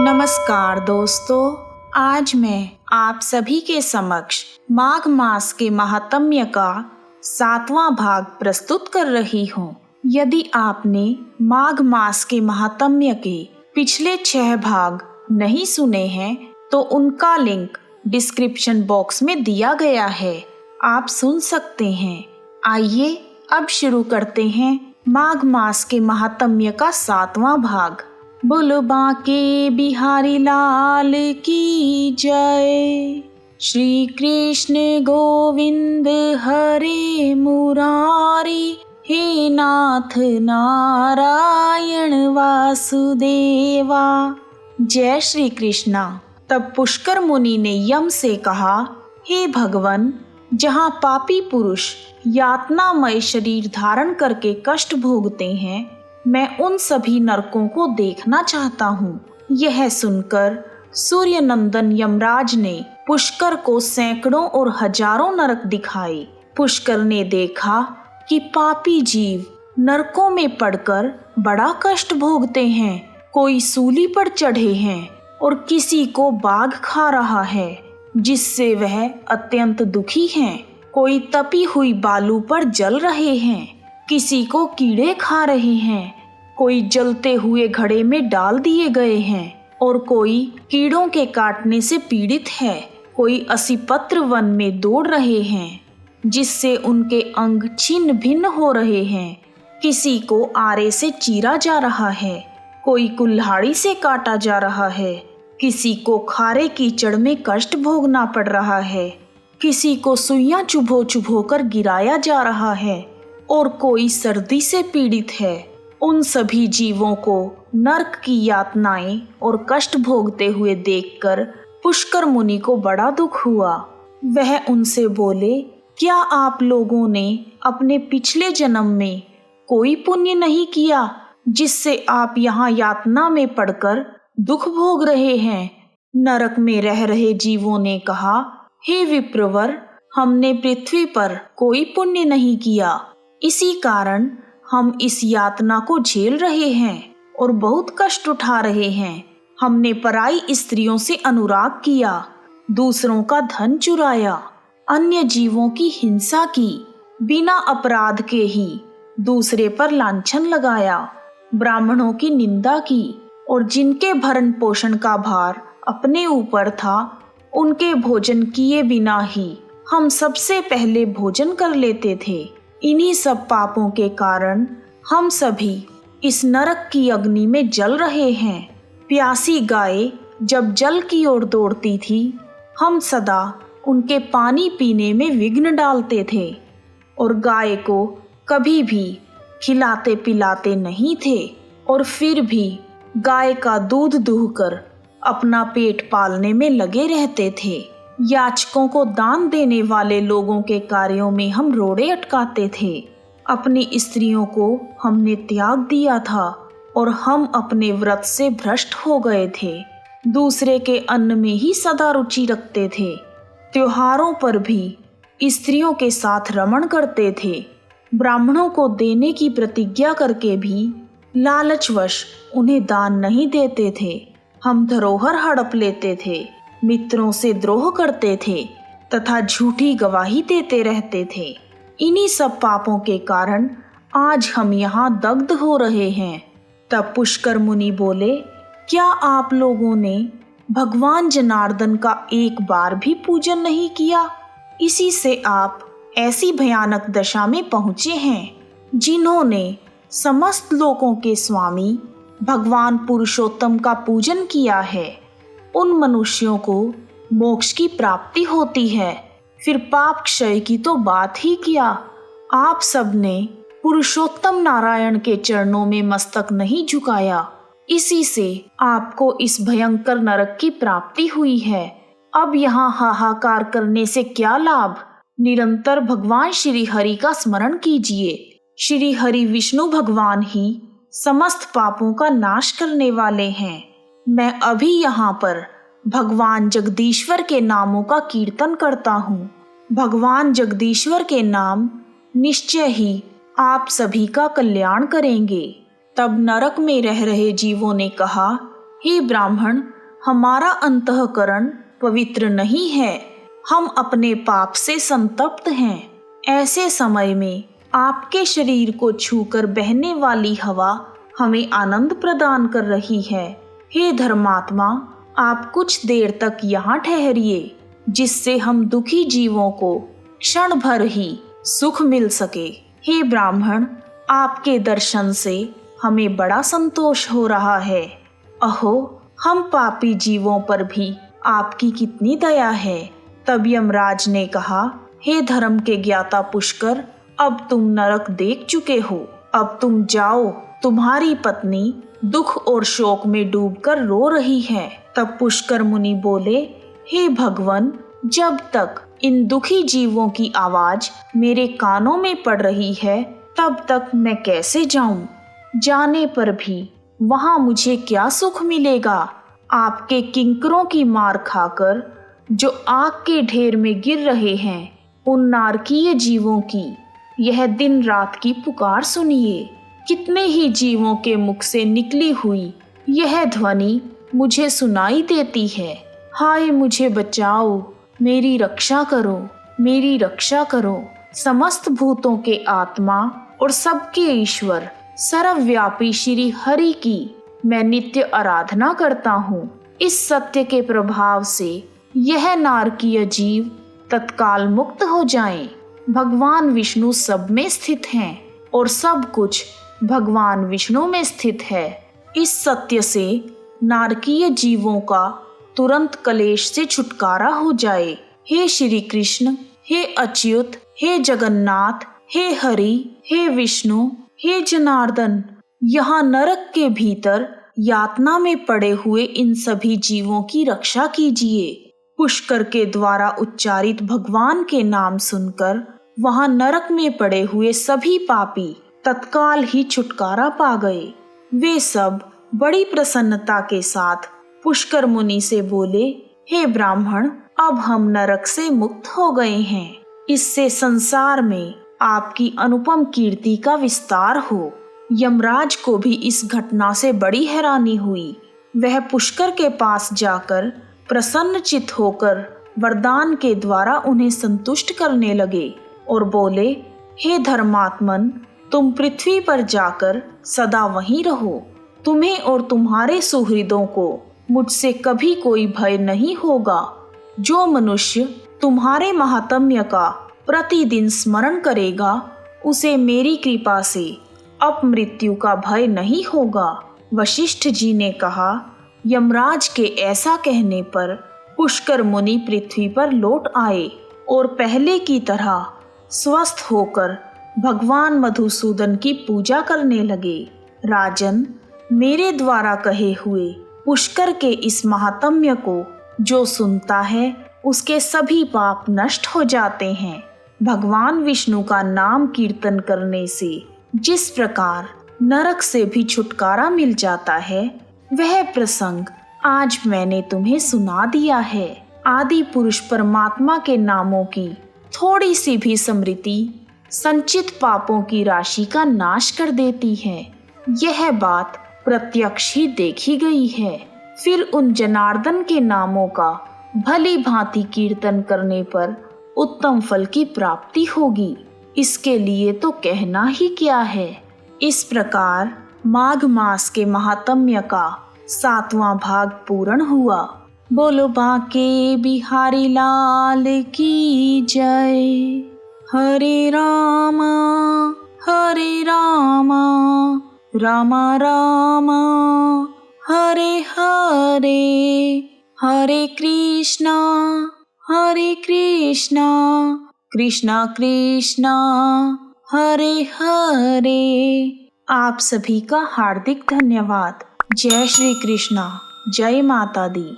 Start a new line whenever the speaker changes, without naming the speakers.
नमस्कार दोस्तों, आज मैं आप सभी के समक्ष माघ मास के महात्म्य का 7वां भाग प्रस्तुत कर रही हूँ। यदि आपने माघ मास के महात्म्य के पिछले 6 भाग नहीं सुने हैं तो उनका लिंक डिस्क्रिप्शन बॉक्स में दिया गया है, आप सुन सकते हैं। आइए अब शुरू करते हैं माघ मास के महात्म्य का 7वां भाग। बोलो बांके बिहारी लाल की जय। श्री कृष्ण गोविंद हरे मुरारी, हे नाथ नारायण वासुदेवा। जय श्री कृष्णा। तब पुष्कर मुनि ने यम से कहा, हे भगवन, जहाँ पापी पुरुष यातनामय शरीर धारण करके कष्ट भोगते हैं, मैं उन सभी नरकों को देखना चाहता हूँ। यह सुनकर सूर्य नंदन यमराज ने पुष्कर को सैकड़ों और हजारों नरक दिखाए। पुष्कर ने देखा कि पापी जीव नरकों में पड़कर बड़ा कष्ट भोगते हैं। कोई सूली पर चढ़े हैं और किसी को बाघ खा रहा है, जिससे वह अत्यंत दुखी हैं। कोई तपी हुई बालू पर जल रहे हैं, किसी को कीड़े खा रहे हैं। कोई जलते हुए घड़े में डाल दिए गए हैं और कोई कीड़ों के काटने से पीड़ित है। कोई असीपत्र वन में दौड़ रहे हैं, जिससे उनके अंग छिन्न भिन्न हो रहे हैं। किसी को आरे से चीरा जा रहा है, कोई कुल्हाड़ी से काटा जा रहा है। किसी को खारे कीचड़ में कष्ट भोगना पड़ रहा है, किसी को सुइयां चुभो चुभो कर गिराया जा रहा है और कोई सर्दी से पीड़ित है। उन सभी जीवों को नरक की यातनाएं और कष्ट भोगते हुए देखकर पुष्कर मुनि को बड़ा दुख हुआ। वह उनसे बोले, क्या आप लोगों ने अपने पिछले जन्म में कोई पुण्य नहीं किया, जिससे आप यहाँ यातना में पड़कर दुख भोग रहे हैं? नरक में रह रहे जीवों ने कहा, हे विप्रवर, हमने पृथ्वी पर कोई पुण्य नहीं किया, इसी कारण हम इस यातना को झेल रहे हैं और बहुत कष्ट उठा रहे हैं। हमने पराई स्त्रियों से अनुराग किया, दूसरों का धन चुराया, अन्य जीवों की हिंसा की, बिना अपराध के ही दूसरे पर लांछन लगाया, ब्राह्मणों की निंदा की और जिनके भरण पोषण का भार अपने ऊपर था, उनके भोजन किए बिना ही हम सबसे पहले भोजन कर लेते थे। इन्हीं सब पापों के कारण हम सभी इस नरक की अग्नि में जल रहे हैं। प्यासी गाय जब जल की ओर दौड़ती थी, हम सदा उनके पानी पीने में विघ्न डालते थे और गाय को कभी भी खिलाते पिलाते नहीं थे, और फिर भी गाय का दूध दूहकर अपना पेट पालने में लगे रहते थे। याचकों को दान देने वाले लोगों के कार्यों में हम रोड़े अटकाते थे। अपनी स्त्रियों को हमने त्याग दिया था और हम अपने व्रत से भ्रष्ट हो गए थे। दूसरे के अन्न में ही सदा रुचि रखते थे। त्योहारों पर भी स्त्रियों के साथ रमण करते थे। ब्राह्मणों को देने की प्रतिज्ञा करके भी लालचवश उन्हें दान नहीं देते थे। हम धरोहर हड़प लेते थे, मित्रों से द्रोह करते थे तथा झूठी गवाही देते रहते थे। इन्हीं सब पापों के कारण आज हम यहाँ दग्ध हो रहे हैं। तब पुष्कर मुनि बोले, क्या आप लोगों ने भगवान जनार्दन का एक बार भी पूजन नहीं किया? इसी से आप ऐसी भयानक दशा में पहुँचे हैं। जिन्होंने समस्त लोकों के स्वामी भगवान पुरुषोत्तम का पूजन किया है, उन मनुष्यों को मोक्ष की प्राप्ति होती है। फिर पाप क्षय की तो बात ही क्या। आप सबने पुरुषोत्तम नारायण के चरणों में मस्तक नहीं झुकाया, इसी से आपको इस भयंकर नरक की प्राप्ति हुई है। अब यहाँ हाहाकार करने से क्या लाभ? निरंतर भगवान श्री हरि का स्मरण कीजिए। श्री हरि विष्णु भगवान ही समस्त पापों का नाश करने वाले हैं। मैं अभी यहाँ पर भगवान जगदीश्वर के नामों का कीर्तन करता हूँ। भगवान जगदीश्वर के नाम निश्चय ही आप सभी का कल्याण करेंगे। तब नरक में रह रहे जीवों ने कहा, हे ब्राह्मण, हमारा अंतःकरण पवित्र नहीं है, हम अपने पाप से संतप्त हैं। ऐसे समय में आपके शरीर को छूकर बहने वाली हवा हमें आनंद प्रदान कर रही है। हे धर्मात्मा, आप कुछ देर तक यहाँ ठहरिए, जिससे हम दुखी जीवों को क्षण भर ही सुख मिल सके। हे ब्राह्मण, आपके दर्शन से हमें बड़ा संतोष हो रहा है। अहो, हम पापी जीवों पर भी आपकी कितनी दया है। तब यमराज ने कहा, हे धर्म के ज्ञाता पुष्कर, अब तुम नरक देख चुके हो, अब तुम जाओ, तुम्हारी पत्नी दुख और शोक में डूबकर रो रही है। तब पुष्कर मुनि बोले, हे भगवान, जब तक इन दुखी जीवों की आवाज मेरे कानों में पड़ रही है, तब तक मैं कैसे जाऊं? जाने पर भी वहां मुझे क्या सुख मिलेगा? आपके किंकरों की मार खाकर जो आग के ढेर में गिर रहे हैं, उन नारकीय जीवों की यह दिन रात की पुकार सुनिए। कितने ही जीवों के मुख से निकली हुई यह ध्वनि मुझे सुनाई देती है। हाय, मुझे बचाओ, मेरी रक्षा करो, मेरी रक्षा करो। समस्त भूतों के आत्मा और सबके ईश्वर सर्वव्यापी श्री हरि की मैं नित्य आराधना करता हूँ। इस सत्य के प्रभाव से यह नारकीय जीव तत्काल मुक्त हो जाएं। भगवान विष्णु सब में स्थित हैं और सब कुछ भगवान विष्णु में स्थित है। इस सत्य से नारकीय जीवों का तुरंत कलेश से छुटकारा हो जाए। हे श्री कृष्ण, हे अच्युत, हे जगन्नाथ, हे हरि, हे विष्णु, हे जनार्दन, यहाँ नरक के भीतर यातना में पड़े हुए इन सभी जीवों की रक्षा कीजिए। पुष्कर के द्वारा उच्चारित भगवान के नाम सुनकर वहां नरक में पड़े हुए सभी पापी तत्काल ही छुटकारा पा गए। वे सब बड़ी प्रसन्नता के साथ पुष्कर मुनि से बोले, हे ब्राह्मण, अब हम नरक से मुक्त हो गए हैं। इससे संसार में आपकी अनुपम कीर्ति का विस्तार हो। यमराज को भी इस घटना से बड़ी हैरानी हुई। वह पुष्कर के पास जाकर प्रसन्नचित होकर वरदान के द्वारा उन्हें संतुष्ट करने लगे और बोले, हे धर्मात्मन, तुम पृथ्वी पर जाकर सदा वहीं रहो। तुम्हें और तुम्हारे सुहृदों को मुझसे कभी कोई भय नहीं होगा। जो मनुष्य तुम्हारे महात्म्य का प्रतिदिन स्मरण करेगा, उसे मेरी कृपा से अपमृत्यु का भय नहीं होगा। वशिष्ठ जी ने कहा। यमराज के ऐसा कहने पर पुष्कर मुनि पृथ्वी पर लौट आए और पहले की तरह स्वस्थ होकर भगवान मधुसूदन की पूजा करने लगे। राजन, मेरे द्वारा कहे हुए पुष्कर के इस महात्म्य को जो सुनता है, उसके सभी पाप नष्ट हो जाते हैं। भगवान विष्णु का नाम कीर्तन करने से जिस प्रकार नरक से भी छुटकारा मिल जाता है, वह प्रसंग आज मैंने तुम्हें सुना दिया है। आदि पुरुष परमात्मा के नामों की थोड़ी सी भी स्मृति संचित पापों की राशि का नाश कर देती है। यह बात प्रत्यक्ष ही देखी गई है। फिर उन जनार्दन के नामों का भली भांति कीर्तन करने पर उत्तम फल की प्राप्ति होगी। इसके लिए तो कहना ही क्या है। इस प्रकार माघ मास के महात्म्य का 7वां भाग पूर्ण हुआ। बोलो बांके बिहारी लाल की जय। हरे रामा रामा रामा हरे हरे, हरे कृष्णा कृष्णा कृष्णा हरे हरे। आप सभी का हार्दिक धन्यवाद। जय श्री कृष्णा, जय माता दी।